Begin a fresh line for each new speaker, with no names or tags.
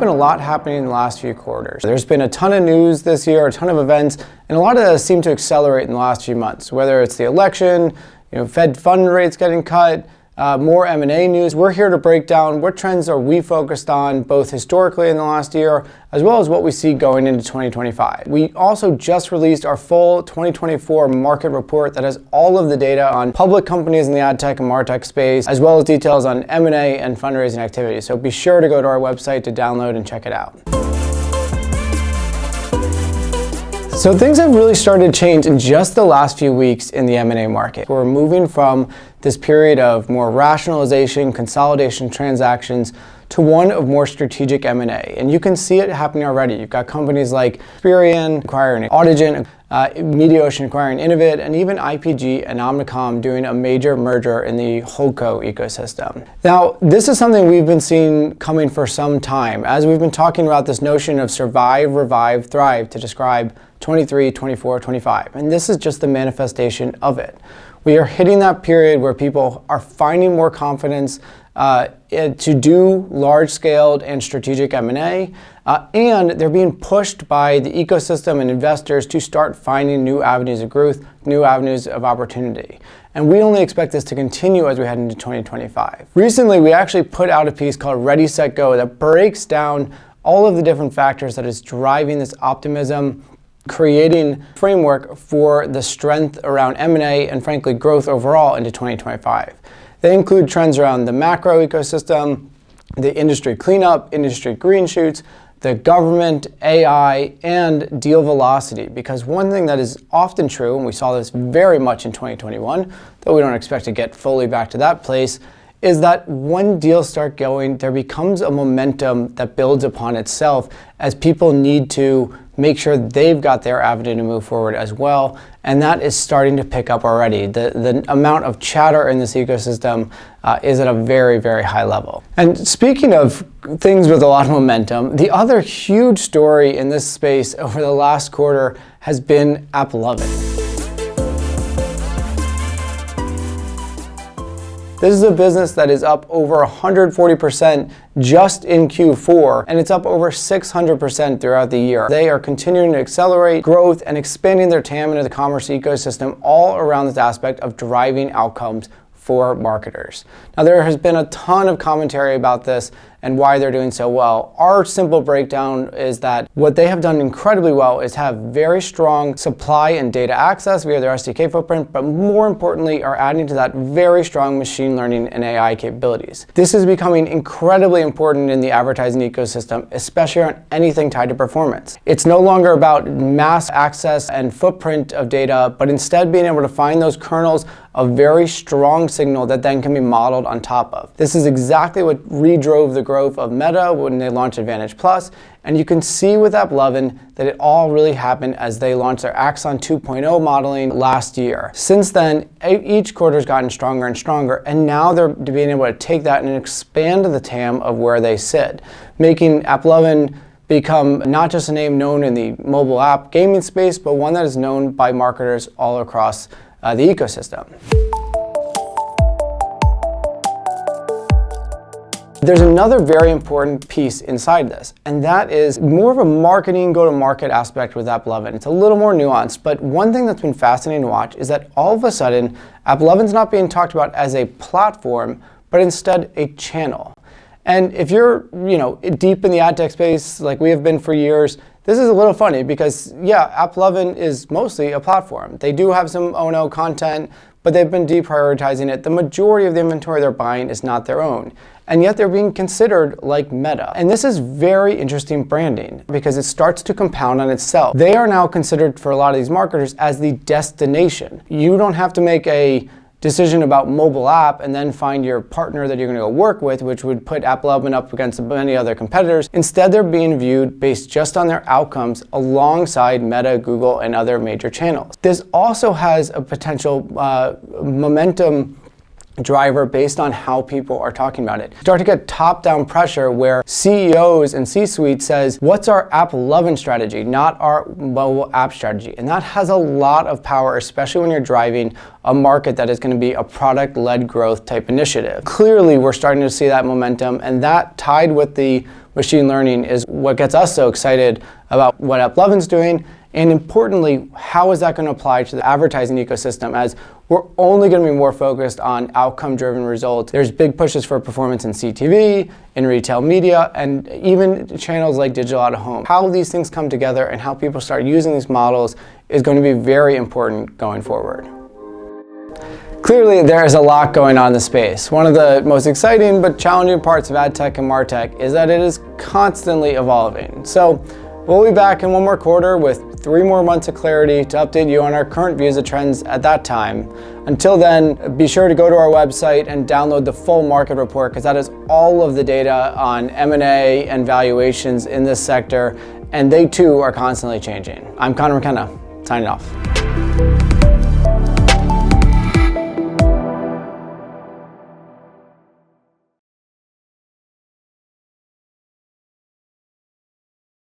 been a lot happening in the last few quarters. There's been a ton of news this year, a ton of events, and a lot of that seem to accelerate in the last few months, whether it's the election, Fed fund rates getting cut, more M&A news. We're here to break down what trends are we focused on, both historically in the last year, as well as what we see going into 2025. We also just released our full 2024 market report that has all of the data on public companies in the ad tech and martech space, as well as details on M&A and fundraising activity. So be sure to go to our website to download and check it out. So things have really started to change in just the last few weeks in the M&A market. We're moving from this period of more rationalization, consolidation transactions to one of more strategic M&A. And you can see it happening already. You've got companies like Experian acquiring Audigen, Mediaocean acquiring Innovate, and even IPG and Omnicom doing a major merger in the Holdco ecosystem. Now, this is something we've been seeing coming for some time, as we've been talking about this notion of survive, revive, thrive to describe 23, 24, 25. And this is just the manifestation of it. We are hitting that period where people are finding more confidence to do large-scaled and strategic M&A, and they're being pushed by the ecosystem and investors to start finding new avenues of growth, new avenues of opportunity. And we only expect this to continue as we head into 2025. Recently, we actually put out a piece called Ready, Set, Go that breaks down all of the different factors that is driving this optimism, creating framework for the strength around M&A and frankly growth overall into 2025. They include trends around the macro ecosystem, the industry cleanup, industry green shoots, the government, AI, and deal velocity. Because one thing that is often true, and we saw this very much in 2021, though we don't expect to get fully back to that place, is that when deals start going, there becomes a momentum that builds upon itself as people need to make sure they've got their avenue to move forward as well. And that is starting to pick up already. The amount of chatter in this ecosystem is at a very, very high level. And speaking of things with a lot of momentum, the other huge story in this space over the last quarter has been AppLovin. This is a business that is up over 140% just in Q4, and it's up over 600% throughout the year. They are continuing to accelerate growth and expanding their TAM into the commerce ecosystem all around this aspect of driving outcomes for marketers. Now, there has been a ton of commentary about this and why they're doing so well. Our simple breakdown is that what they have done incredibly well is have very strong supply and data access via their SDK footprint, but more importantly are adding to that very strong machine learning and AI capabilities. This is becoming incredibly important in the advertising ecosystem, especially on anything tied to performance. It's no longer about mass access and footprint of data, but instead being able to find those kernels of very strong signal that then can be modeled on top of. This is exactly what redrove the growth of Meta when they launched Advantage Plus, and you can see with AppLovin that it all really happened as they launched their Axon 2.0 modeling last year. Since then, each quarter's gotten stronger and stronger, and now they're being able to take that and expand the TAM of where they sit, making AppLovin become not just a name known in the mobile app gaming space, but one that is known by marketers all across the ecosystem. There's another very important piece inside this, and that is more of a marketing go-to-market aspect with AppLovin. It's a little more nuanced, but one thing that's been fascinating to watch is that all of a sudden, AppLovin's not being talked about as a platform, but instead a channel. And if you're, deep in the ad tech space like we have been for years, this is a little funny because, yeah, AppLovin is mostly a platform. They do have some O&O content, but they've been deprioritizing it. The majority of the inventory they're buying is not their own. And yet they're being considered like Meta. And this is very interesting branding because it starts to compound on itself. They are now considered for a lot of these marketers as the destination. You don't have to make a decision about mobile app and then find your partner that you're going to go work with, which would put AppLovin up against many other competitors. Instead, they're being viewed based just on their outcomes alongside Meta, Google, and other major channels. This also has a potential momentum driver based on how people are talking about it. Start to get top-down pressure where CEOs and C-suite says, what's our AppLovin strategy, not our mobile app strategy? And that has a lot of power, especially when you're driving a market that is going to be a product-led growth type initiative. Clearly, we're starting to see that momentum, and that tied with the machine learning is what gets us so excited about what AppLovin's doing. And importantly, how is that going to apply to the advertising ecosystem, as we're only going to be more focused on outcome-driven results. There's big pushes for performance in CTV, in retail media, and even channels like digital out-of-home. How these things come together and how people start using these models is going to be very important going forward. Clearly, there is a lot going on in the space. One of the most exciting but challenging parts of ad tech and MarTech is that it is constantly evolving. So we'll be back in one more quarter with 3 more months of clarity to update you on our current views of trends at that time. Until then, be sure to go to our website and download the full market report, because that is all of the data on M&A and valuations in this sector, and they too are constantly changing. I'm Conor McKenna, signing off.